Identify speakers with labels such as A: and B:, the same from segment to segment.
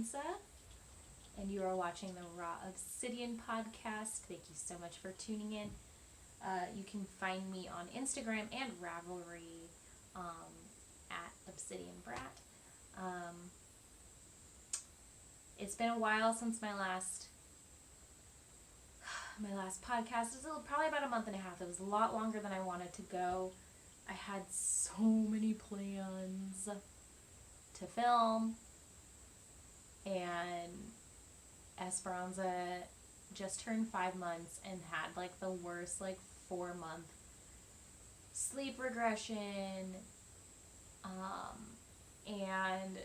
A: Esperanza, and you are watching the Raw Obsidian Podcast. Thank you so much for tuning in. You can find me on Instagram and Ravelry at Obsidian Brat. It's been a while since my last podcast. It was probably about a month and a half. It was a lot longer than I wanted to go. I had so many plans to film, and Esperanza just turned 5 months and had like the worst 4-month sleep regression, and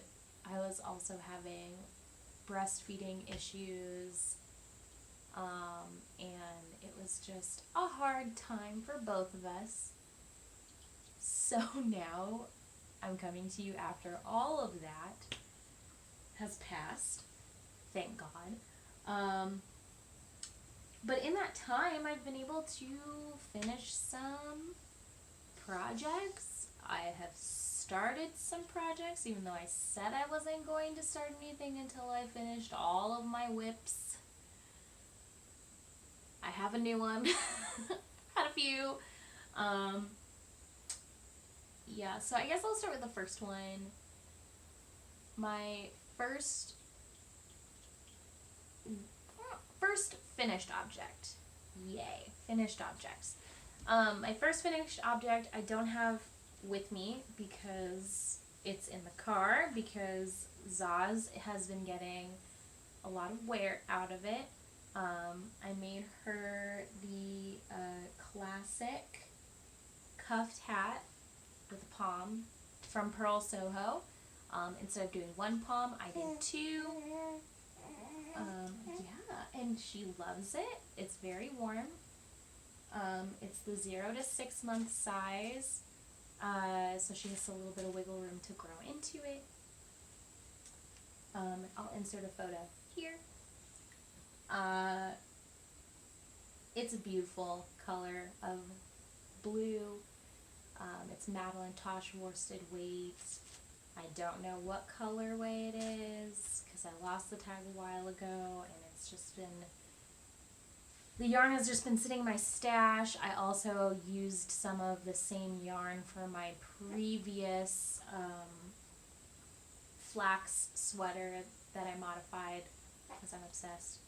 A: I was also having breastfeeding issues, and it was just a hard time for both of us. So now I'm coming to you after all of that has passed, thank God. But in that time, I've been able to finish some projects. I have started some projects, even though I said I wasn't going to start anything until I finished all of my whips. I have a new one. Had a few. Yeah, so I guess I'll start with the first one. My first finished object. Yay, finished objects. My first finished object I don't have with me because it's in the car, because Zaz has been getting a lot of wear out of it. I made her the classic cuffed hat with a palm from Pearl Soho. Instead of doing one palm, I did two. Yeah, and she loves it. It's very warm. It's the 0 to 6 month size, so she has a little bit of wiggle room to grow into it. I'll insert a photo here. It's a beautiful color of blue. It's Madeline Tosh worsted weight. I don't know what colorway it is because I lost the tag a while ago, and it's just been, the yarn has just been sitting in my stash. I also used some of the same yarn for my previous flax sweater that I modified because I'm obsessed.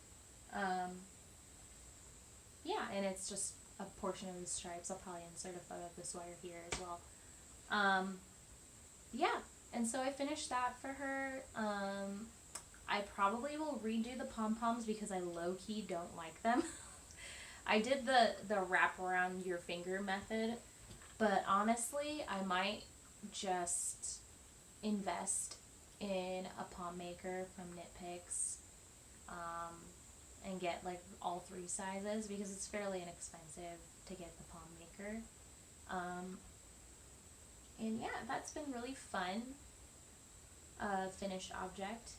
A: Yeah, and it's just a portion of the stripes. I'll probably insert a photo of the sweater here as well. Yeah, and so I finished that for her. I probably will redo the pom-poms because I low-key don't like them. I did the wrap around your finger method, but honestly, I might just invest in a pom maker from Knit Picks, and get all 3 sizes because it's fairly inexpensive to get the palm maker. And yeah, that's been really fun. Finished object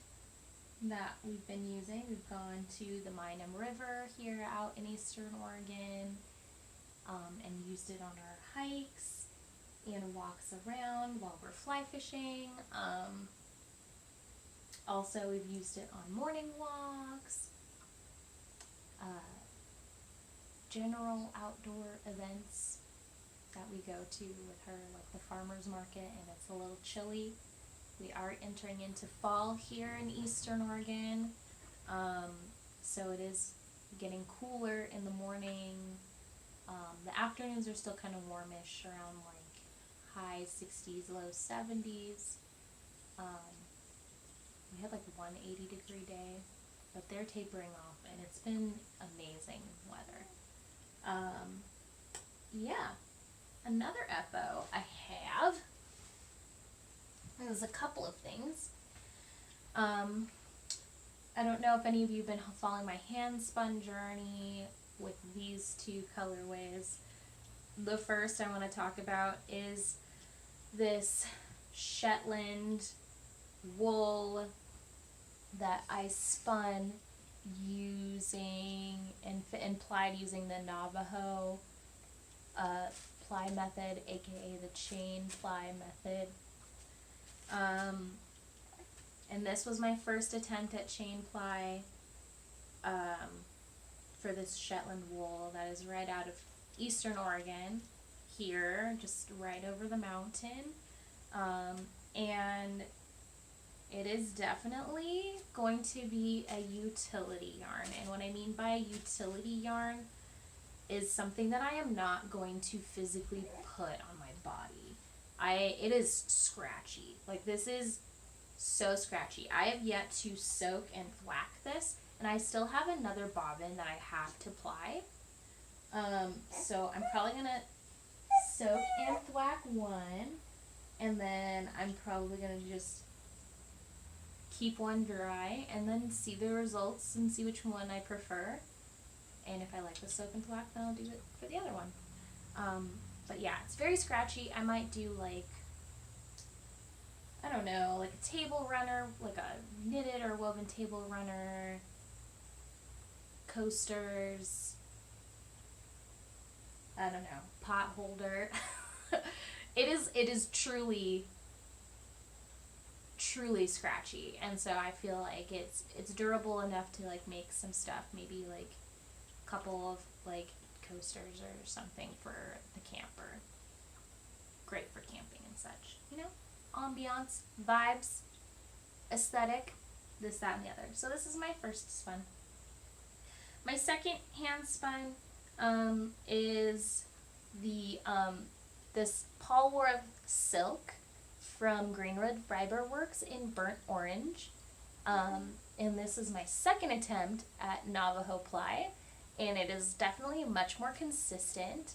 A: that we've been using. We've gone to the Minam River here out in Eastern Oregon, and used it on our hikes and walks around while we're fly fishing. Also, we've used it on morning walks, general outdoor events that we go to with her, like the farmer's market, and it's a little chilly. We are entering into fall here in Eastern Oregon, so it is getting cooler in the morning. The afternoons are still kind of warmish, around high 60s, low 70s. We had one 80-degree day, but they're tapering off, and it's been amazing weather. Yeah, another FO I have, there's a couple of things. I don't know if any of you have been following my hand spun journey with these 2 colorways. The first I want to talk about is this Shetland wool that I spun using and plied using the Navajo ply method, aka the chain ply method. And this was my first attempt at chain ply for this Shetland wool that is right out of Eastern Oregon, here, just right over the mountain. And it is definitely going to be a utility yarn. And what I mean by a utility yarn is something that I am not going to physically put on my body. It is scratchy. Like, this is so scratchy. I have yet to soak and thwack this, and I still have another bobbin that I have to ply. So I'm probably gonna soak and thwack one, and then I'm probably gonna just keep one dry and then see the results and see which one I prefer. And if I like the soak and thwack, then I'll do it for the other one. But yeah, it's very scratchy. I might do like, I don't know, like a table runner, like a knitted or woven table runner, coasters, I don't know, pot holder. It is truly scratchy, and so I feel like it's durable enough to like make some stuff, maybe like a couple of like coasters or something for the camper. Great for camping and such, you know, ambiance, vibes, aesthetic, this, that, and the other. So this is my first spun. My second hand spun is the this Polwarth silk from Greenwood Fiber Works in burnt orange, and this is my second attempt at Navajo ply, and it is definitely much more consistent.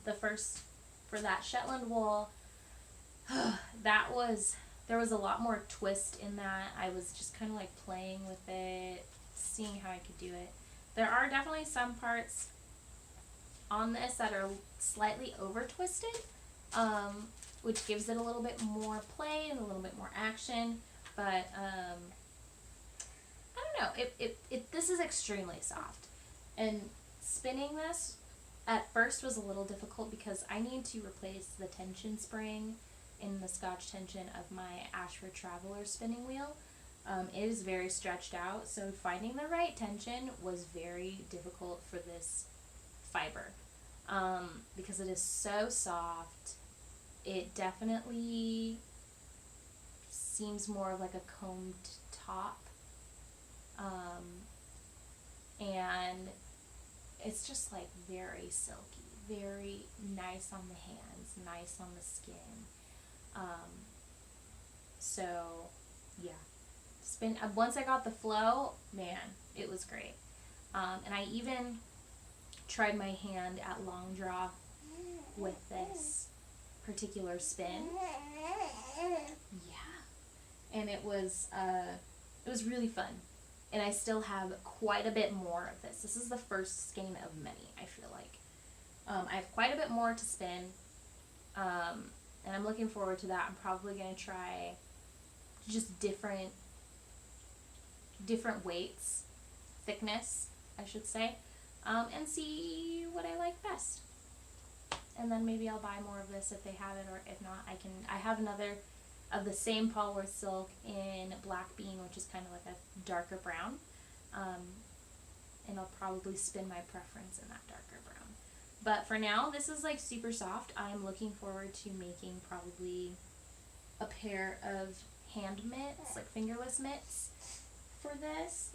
A: The first, for that Shetland wool, there was a lot more twist in that. I was just kind of like playing with it, seeing how I could do it. There are definitely some parts on this that are slightly over twisted, which gives it a little bit more play and a little bit more action, but I don't know, this is extremely soft, and spinning this at first was a little difficult because I need to replace the tension spring in the Scotch tension of my Ashford Traveler spinning wheel. It is very stretched out, so finding the right tension was very difficult for this fiber, because it is so soft. It definitely seems more like a combed top, and it's just like very silky, very nice on the hands, nice on the skin. So yeah, once I got the flow, man, it was great. And I even tried my hand at long draw with this particular spin. Yeah, and it was really fun, and I still have quite a bit more of this. This is the first skein of many, I feel like. I have quite a bit more to spin, and I'm looking forward to that. I'm probably going to try just different weights, thickness, I should say, and see what I like best. And then maybe I'll buy more of this if they have it, or if not, I have another of the same Polwarth silk in black bean, which is kind of like a darker brown, and I'll probably spin my preference in that darker brown. But for now, this is like super soft. I'm looking forward to making probably a pair of hand mitts, like fingerless mitts for this,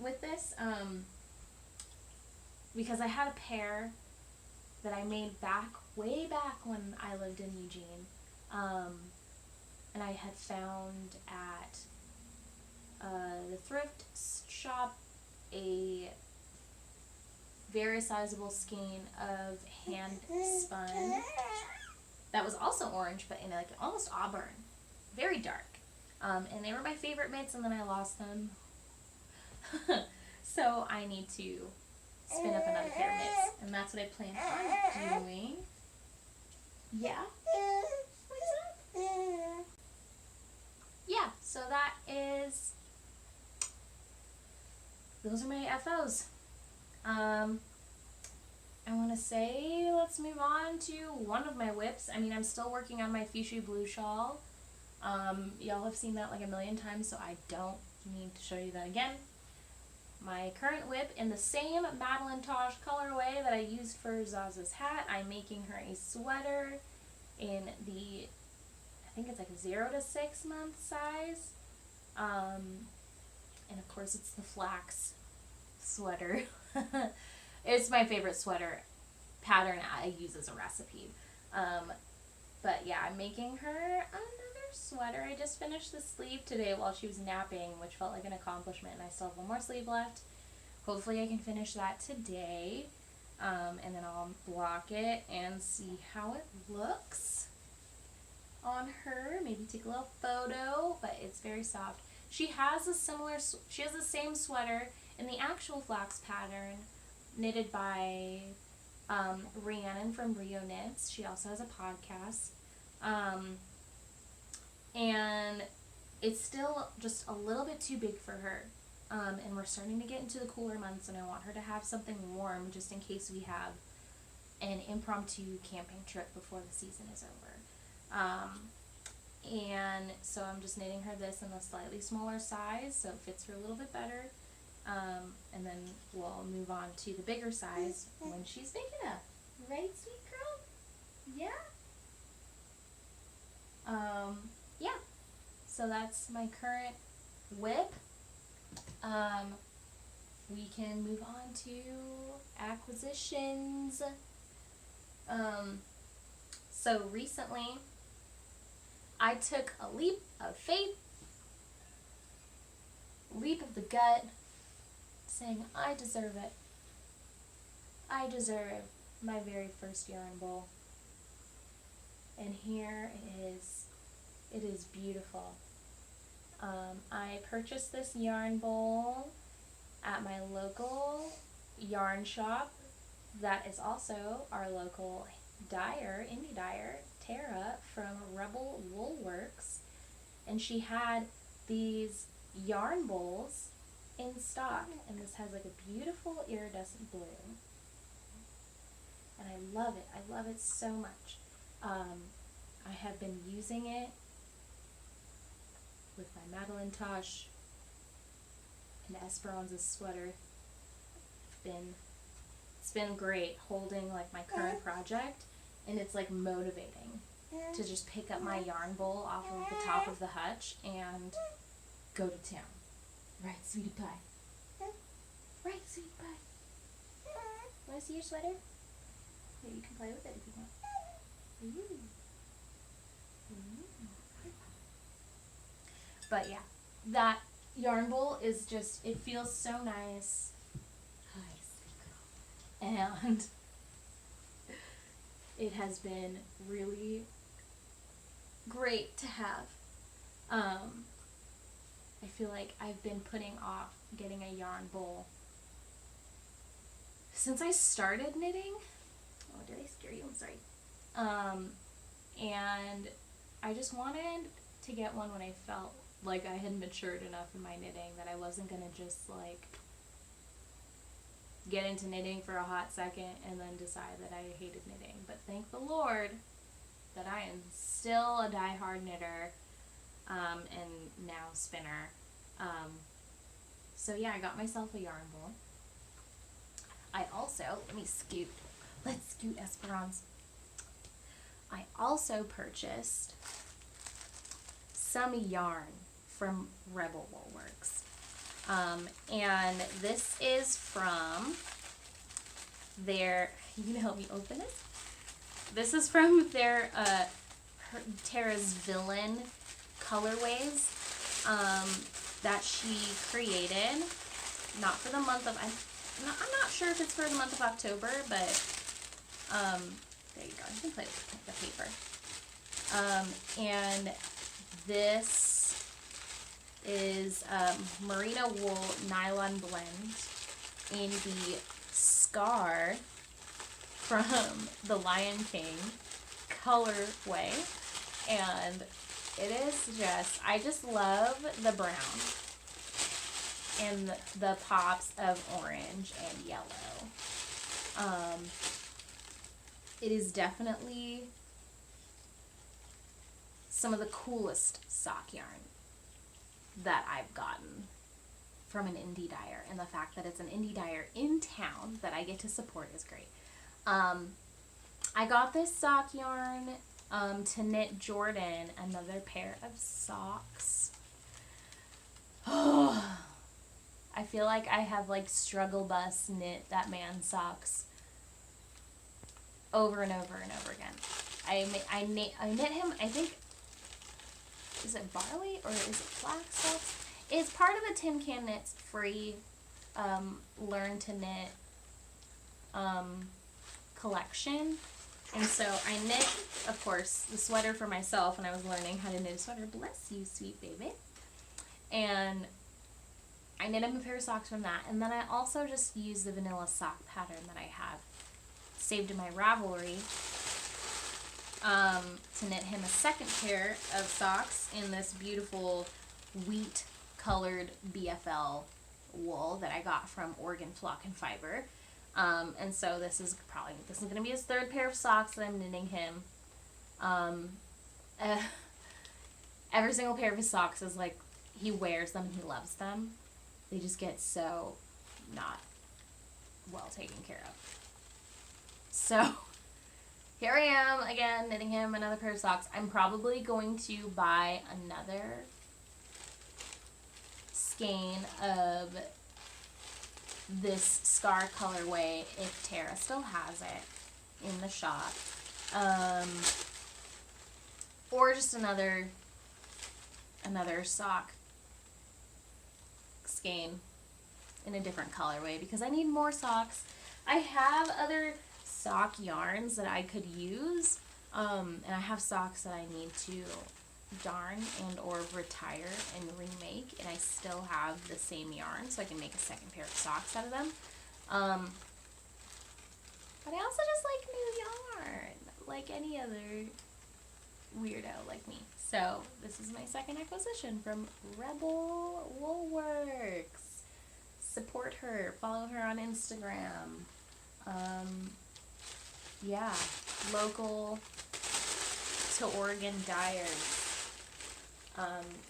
A: because I had a pair that I made way back when I lived in Eugene, and I had found at the thrift shop a very sizable skein of hand spun that was also orange, but in like almost auburn, very dark, and they were my favorite mitts, and then I lost them. So I need to spin up another pair of mitts, and that's what I plan on doing. Yeah. What's up? Yeah, so those are my FOs. I want to say, let's move on to one of my whips. I mean, I'm still working on my fuchsia blue shawl. Y'all have seen that like a million times, so I don't need to show you that again. My current whip, in the same Madeline Tosh colorway that I used for Zaza's hat, I'm making her a sweater in the, I think it's like 0 to 6 month size. And of course it's the flax sweater. It's my favorite sweater pattern I use as a recipe. But yeah, I'm making her another sweater. I just finished the sleeve today while she was napping, which felt like an accomplishment, and I still have one more sleeve left. Hopefully I can finish that today, and then I'll block it and see how it looks on her. Maybe take a little photo, but it's very soft. She has the same sweater in the actual flax pattern, knitted by Rhiannon from Rio Knits. She also has a podcast. And it's still just a little bit too big for her. And we're starting to get into the cooler months, and I want her to have something warm just in case we have an impromptu camping trip before the season is over. And so I'm just knitting her this in a slightly smaller size so it fits her a little bit better. And then we'll move on to the bigger size when she's big enough. Right, sweet girl? Yeah? Yeah. So that's my current whip. We can move on to acquisitions. So recently, I took a leap of faith, leap of the gut, saying, I deserve it. I deserve my very first yarn bowl. And here it is. It is beautiful. I purchased this yarn bowl at my local yarn shop that is also our local dyer, indie dyer, Tara from Rebel Wool Works, and she had these yarn bowls in stock, and this has like a beautiful iridescent blue, and I love it. I love it so much. I have been using it with my Madeline Tosh and Esperanza sweater. It's been great holding like my current project, and it's like motivating to just pick up my yarn bowl off of the top of the hutch and go to town. Right, sweetie pie? Right, sweetie pie? Want to see your sweater? Here, you can play with it if you want. Ooh. But yeah, that yarn bowl is just, it feels so nice. Hi, sweet girl. And it has been really great to have. I feel like I've been putting off getting a yarn bowl since I started knitting. Oh, did I scare you? I'm sorry. And I just wanted to get one when I felt like I had matured enough in my knitting that I wasn't going to just like get into knitting for a hot second and then decide that I hated knitting. But thank the Lord that I am still a diehard knitter, and now spinner. So yeah, I got myself a yarn bowl. I also, let's scoot Esperance. I also purchased some yarn from Rebel Wool Works. And this is from their, you can help me open it? This is from their Tara's Villain colorways that she created, not for the month of, I'm not sure if it's for the month of October, but there you go, you can play with the paper. And this is merino wool nylon blend in the Scar from the Lion King colorway, and it is just, I just love the brown and the pops of orange and yellow. It is definitely some of the coolest sock yarn that I've gotten from an indie dyer, and the fact that it's an indie dyer in town that I get to support is great. I got this sock yarn to knit Jordan another pair of socks. I feel like I have like struggle bus knit that man's socks over and over and over again. I knit him, I think, is it barley or is it flax socks? It's part of the Tin Can Knits free Learn to Knit collection. And so I knit, of course, the sweater for myself when I was learning how to knit a sweater. Bless you, sweet baby. And I knit him a pair of socks from that. And then I also just used the vanilla sock pattern that I have saved in my Ravelry to knit him a second pair of socks in this beautiful wheat colored BFL wool that I got from Oregon Flock and Fiber. And so this is going to be his third pair of socks that I'm knitting him. Every single pair of his socks is like, he wears them and he loves them. They just get so not well taken care of. So here I am again knitting him another pair of socks. I'm probably going to buy another skein of this scar colorway if Tara still has it in the shop, or just another sock skein in a different colorway because I need more socks. I have other sock yarns that I could use, and I have socks that I need to darn and or retire and remake, and I still have the same yarn, so I can make a second pair of socks out of them. But I also just like new yarn, like any other weirdo like me. So this is my second acquisition from Rebel Woolworks. Support her, follow her on Instagram. Yeah, local to Oregon dyers.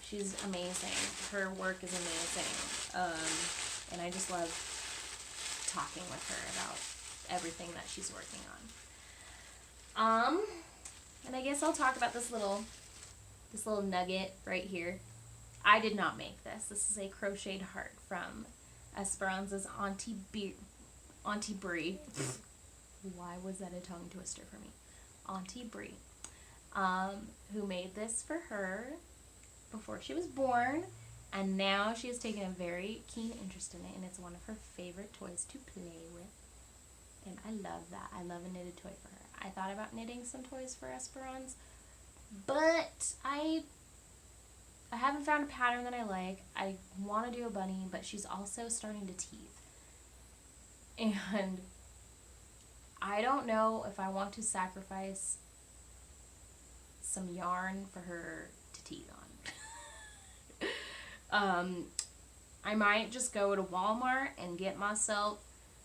A: She's amazing. Her work is amazing. And I just love talking with her about everything that she's working on. And I guess I'll talk about this little nugget right here. I did not make this. This is a Crocheted Heart from Esperanza's Auntie Brie. Why was that a tongue twister for me? Auntie Brie. Who made this for her before she was born, and now she has taken a very keen interest in it, and it's one of her favorite toys to play with. And I love that. I love a knitted toy for her. I thought about knitting some toys for Esperanza, but I haven't found a pattern that I like. I want to do a bunny, but she's also starting to teeth. And I don't know if I want to sacrifice some yarn for her to teeth on. I might just go to Walmart and get myself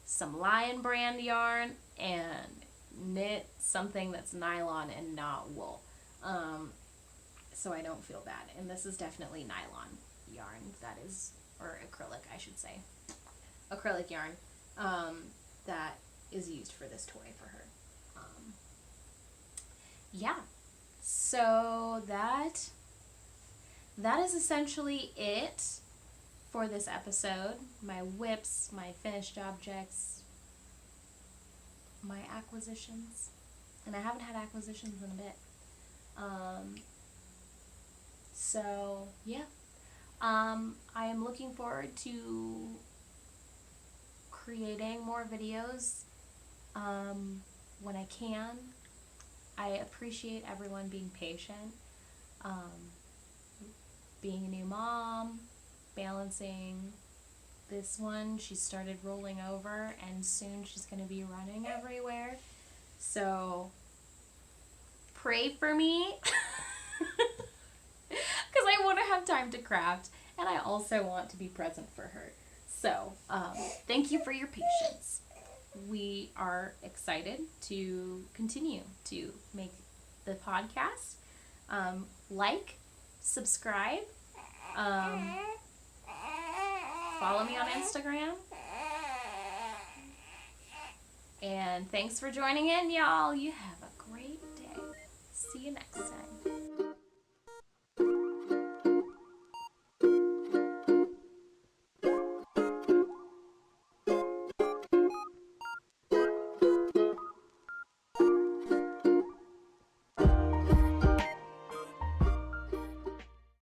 A: some Lion brand yarn and knit something that's nylon and not wool. So I don't feel bad. And this is definitely nylon yarn, that is, or acrylic, I should say. Acrylic yarn that is used for this toy for her. Yeah. So that is essentially it for this episode. My whips, my finished objects, my acquisitions. And I haven't had acquisitions in a bit. So, yeah. I am looking forward to creating more videos when I can. I appreciate everyone being patient. Being a new mom, balancing this one. She started rolling over, and soon she's going to be running everywhere. So, pray for me. Because I want to have time to craft, and I also want to be present for her. So, thank you for your patience. We are excited to continue to make the podcast. Like, subscribe, follow me on Instagram. And thanks for joining in, y'all. You have a great day. See you next time.